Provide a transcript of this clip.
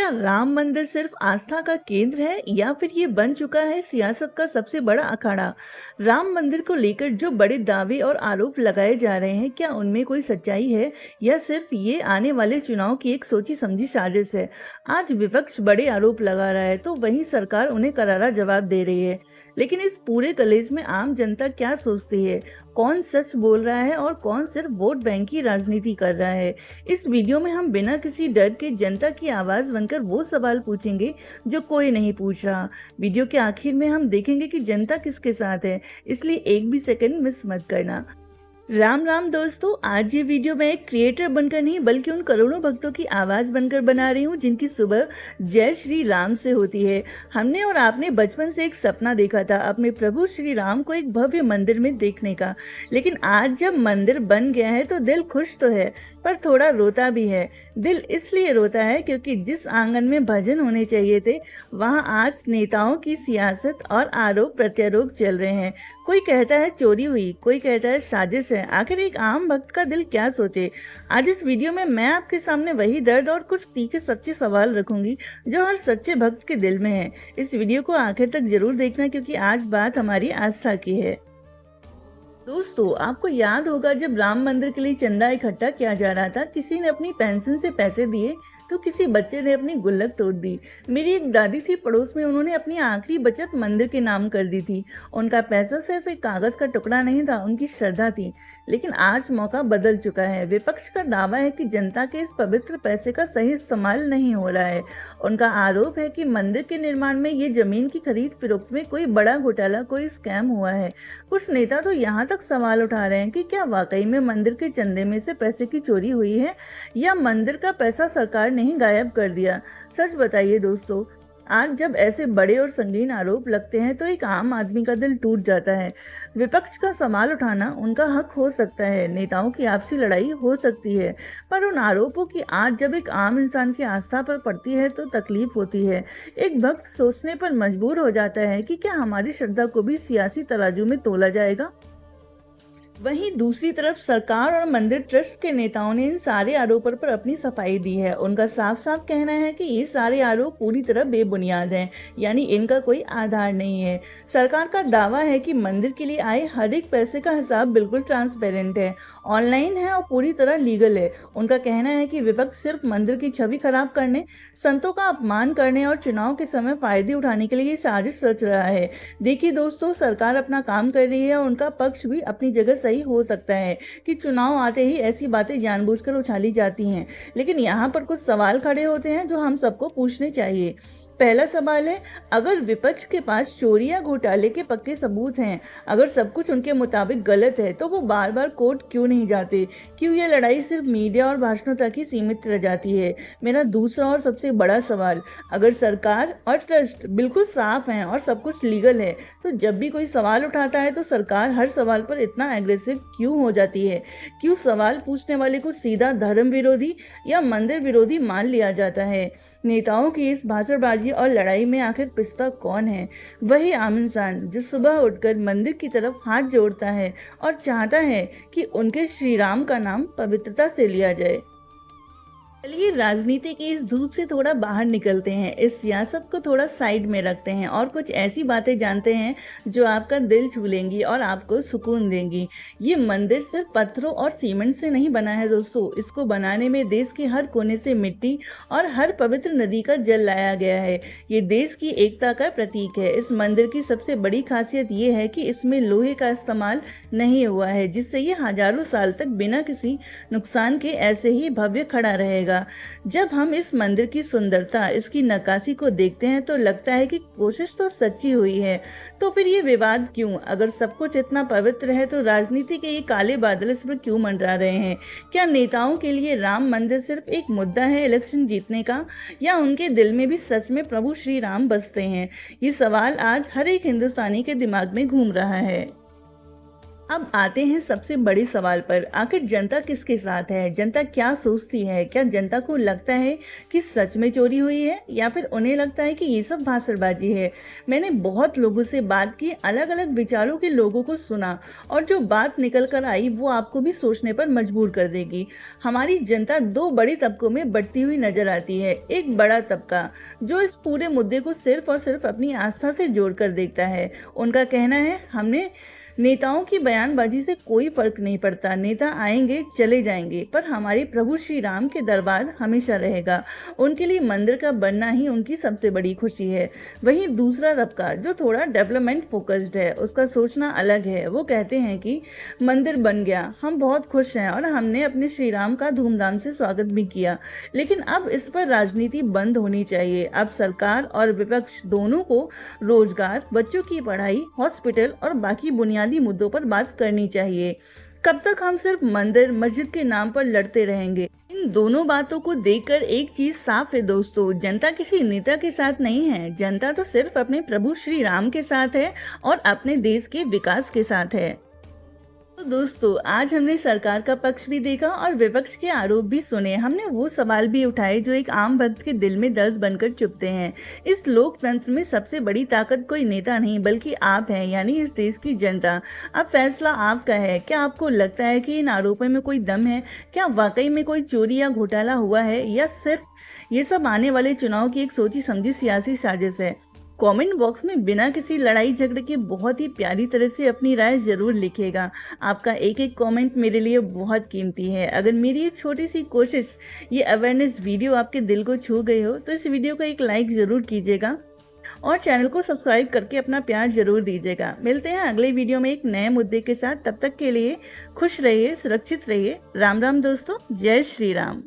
क्या राम मंदिर सिर्फ आस्था का केंद्र है या फिर ये बन चुका है सियासत का सबसे बड़ा अखाड़ा? राम मंदिर को लेकर जो बड़े दावे और आरोप लगाए जा रहे हैं, क्या उनमें कोई सच्चाई है या सिर्फ ये आने वाले चुनाव की एक सोची समझी साजिश है? आज विपक्ष बड़े आरोप लगा रहा है तो वहीं सरकार उन्हें करारा जवाब दे रही है। लेकिन इस पूरे कलेश में आम जनता क्या सोचती है? कौन सच बोल रहा है और कौन सिर्फ वोट बैंक की राजनीति कर रहा है? इस वीडियो में हम बिना किसी डर के जनता की आवाज बनकर वो सवाल पूछेंगे जो कोई नहीं पूछ रहा। वीडियो के आखिर में हम देखेंगे कि जनता किसके साथ है, इसलिए एक भी सेकंड मिस मत करना। राम राम दोस्तों, आज ये वीडियो मैं एक क्रिएटर बनकर नहीं बल्कि उन करोड़ों भक्तों की आवाज़ बनकर बना रही हूँ जिनकी सुबह जय श्री राम से होती है। हमने और आपने बचपन से एक सपना देखा था अपने प्रभु श्री राम को एक भव्य मंदिर में देखने का। लेकिन आज जब मंदिर बन गया है तो दिल खुश तो है पर थोड़ा रोता भी है। दिल इसलिए रोता है क्योंकि जिस आंगन में भजन होने चाहिए थे वहाँ आज नेताओं की सियासत और आरोप प्रत्यारोप चल रहे हैं। कोई कहता है चोरी हुई, कोई कहता है साजिश है। आखिर एक आम भक्त का दिल क्या सोचे? आज इस वीडियो में मैं आपके सामने वही दर्द और कुछ तीखे सच्चे सवाल रखूंगी जो हर सच्चे भक्त के दिल में है। इस वीडियो को आखिर तक जरूर देखना क्योंकि आज बात हमारी आस्था की है। दोस्तों, आपको याद होगा जब राम मंदिर के लिए चंदा इकट्ठा किया जा रहा था, किसी ने अपनी पेंशन से पैसे दिए तो किसी बच्चे ने अपनी गुल्लक तोड़ दी। मेरी एक दादी थी पड़ोस में, उन्होंने अपनी आखिरी बचत मंदिर के नाम कर दी थी। उनका पैसा सिर्फ एक कागज का टुकड़ा नहीं था, उनकी श्रद्धा थी। लेकिन आज मौका बदल चुका है। विपक्ष का दावा है कि जनता के इस पवित्र पैसे का सही इस्तेमाल नहीं हो रहा है। उनका आरोप है कि मंदिर के निर्माण में ये जमीन की खरीद फरोख्त में कोई बड़ा घोटाला, कोई स्कैम हुआ है। कुछ नेता तो यहाँ तक सवाल उठा रहे हैं कि क्या वाकई में मंदिर के चंदे में से पैसे की चोरी हुई है या मंदिर का पैसा सरकार नहीं गायब कर दिया। सच बताइए दोस्तों, आज जब ऐसे बड़े और संगीन आरोप लगते हैं तो एक आम आदमी का दिल टूट जाता है। विपक्ष का सवाल उठाना उनका हक हो सकता है, नेताओं की आपसी लड़ाई हो सकती है, पर उन आरोपों की आज जब एक आम इंसान की आस्था पर पड़ती है तो तकलीफ होती है। एक भक्त सोचने पर मजबूर हो जाता है कि क्या हमारी श्रद्धा को भी सियासी तराजू में तोला जाएगा? वहीं दूसरी तरफ सरकार और मंदिर ट्रस्ट के नेताओं ने इन सारे आरोपों पर अपनी सफाई दी है। उनका साफ साफ कहना है कि ये सारे आरोप पूरी तरह बेबुनियाद हैं, यानी इनका कोई आधार नहीं है। सरकार का दावा है कि मंदिर के लिए आए हर एक पैसे का हिसाब बिल्कुल ट्रांसपेरेंट है, ऑनलाइन है और पूरी तरह लीगल है। उनका कहना है कि विपक्ष सिर्फ मंदिर की छवि खराब करने, संतों का अपमान करने और चुनाव के समय फायदे उठाने के लिए ये साजिश रच रहा है। देखिए दोस्तों, सरकार अपना काम कर रही है और उनका पक्ष भी अपनी जगह सही हो सकता है कि चुनाव आते ही ऐसी बातें जानबूझकर उछाली जाती हैं। लेकिन यहाँ पर कुछ सवाल खड़े होते हैं जो हम सबको पूछने चाहिए। पहला सवाल है, अगर विपक्ष के पास चोरी या घोटाले के पक्के सबूत हैं, अगर सब कुछ उनके मुताबिक गलत है तो वो बार बार कोर्ट क्यों नहीं जाते? क्यों ये लड़ाई सिर्फ मीडिया और भाषणों तक ही सीमित रह जाती है? मेरा दूसरा और सबसे बड़ा सवाल, अगर सरकार और ट्रस्ट बिल्कुल साफ हैं और सब कुछ लीगल है तो जब भी कोई सवाल उठाता है तो सरकार हर सवाल पर इतना एग्रेसिव क्यों हो जाती है? क्यों सवाल पूछने वाले को सीधा धर्म विरोधी या मंदिर विरोधी मान लिया जाता है? नेताओं की इस भाषणबाजी और लड़ाई में आखिर पिसता कौन है? वही आम इंसान जो सुबह उठकर मंदिर की तरफ हाथ जोड़ता है और चाहता है कि उनके श्री राम का नाम पवित्रता से लिया जाए। चलिए राजनीति की इस धूप से थोड़ा बाहर निकलते हैं, इस सियासत को थोड़ा साइड में रखते हैं और कुछ ऐसी बातें जानते हैं जो आपका दिल छू लेंगी और आपको सुकून देंगी। ये मंदिर सिर्फ पत्थरों और सीमेंट से नहीं बना है दोस्तों, इसको बनाने में देश के हर कोने से मिट्टी और हर पवित्र नदी का जल लाया गया है। ये देश की एकता का प्रतीक है। इस मंदिर की सबसे बड़ी खासियत ये है कि इसमें लोहे का इस्तेमाल नहीं हुआ है, जिससे ये हजारों साल तक बिना किसी नुकसान के ऐसे ही भव्य खड़ा रहेगा। जब हम इस मंदिर की सुंदरता, इसकी नक्काशी को देखते हैं तो लगता है कि कोशिश तो सच्ची हुई है, तो फिर ये विवाद क्यों? अगर सब कुछ इतना पवित्र है तो राजनीति के ये काले बादल इस पर क्यों मंडरा रहे हैं? क्या नेताओं के लिए राम मंदिर सिर्फ एक मुद्दा है इलेक्शन जीतने का, या उनके दिल में भी सच में प्रभु श्री राम बसते हैं? ये सवाल आज हर एक हिंदुस्तानी के दिमाग में घूम रहा है। अब आते हैं सबसे बड़े सवाल पर, आखिर जनता किसके साथ है? जनता क्या सोचती है? क्या जनता को लगता है कि सच में चोरी हुई है या फिर उन्हें लगता है कि ये सब भाषणबाजी है? मैंने बहुत लोगों से बात की, अलग-अलग विचारों के लोगों को सुना और जो बात निकल कर आई वो आपको भी सोचने पर मजबूर कर देगी। हमारी जनता दो बड़े तबकों में बंटती हुई नजर आती है। एक बड़ा तबका जो इस पूरे मुद्दे को सिर्फ और सिर्फ अपनी आस्था से जोड़कर देखता है। उनका कहना है हमने नेताओं की बयानबाजी से कोई फर्क नहीं पड़ता, नेता आएंगे चले जाएंगे पर हमारे प्रभु श्री राम के दरबार हमेशा रहेगा। उनके लिए मंदिर का बनना ही उनकी सबसे बड़ी खुशी है। वहीं दूसरा तबका जो थोड़ा डेवलपमेंट फोकस्ड है, उसका सोचना अलग है। वो कहते हैं कि मंदिर बन गया, हम बहुत खुश हैं और हमने अपने श्री राम का धूमधाम से स्वागत भी किया, लेकिन अब इस पर राजनीति बंद होनी चाहिए। अब सरकार और विपक्ष दोनों को रोजगार, बच्चों की पढ़ाई, हॉस्पिटल और बाकी बुनियादी मुद्दों पर बात करनी चाहिए। कब तक हम सिर्फ मंदिर मस्जिद के नाम पर लड़ते रहेंगे? इन दोनों बातों को देखकर एक चीज साफ है दोस्तों, जनता किसी नेता के साथ नहीं है। जनता तो सिर्फ अपने प्रभु श्री राम के साथ है और अपने देश के विकास के साथ है। तो दोस्तों, आज हमने सरकार का पक्ष भी देखा और विपक्ष के आरोप भी सुने। हमने वो सवाल भी उठाए जो एक आम भक्त के दिल में दर्द बनकर चुभते हैं। इस लोकतंत्र में सबसे बड़ी ताकत कोई नेता नहीं बल्कि आप हैं, यानी इस देश की जनता। अब फैसला आपका है। क्या आपको लगता है कि इन आरोपों में कोई दम है? क्या वाकई में कोई चोरी या घोटाला हुआ है या सिर्फ ये सब आने वाले चुनाव की एक सोची समझी सियासी साजिश है? कमेंट बॉक्स में बिना किसी लड़ाई झगड़े के बहुत ही प्यारी तरह से अपनी राय जरूर लिखिएगा। आपका एक एक कमेंट मेरे लिए बहुत कीमती है। अगर मेरी ये छोटी सी कोशिश, ये अवेयरनेस वीडियो आपके दिल को छू गई हो तो इस वीडियो को एक लाइक ज़रूर कीजिएगा और चैनल को सब्सक्राइब करके अपना प्यार जरूर दीजिएगा। मिलते हैं अगले वीडियो में एक नए मुद्दे के साथ। तब तक के लिए खुश रहिए, सुरक्षित रहिए। राम राम दोस्तों, जय श्री राम।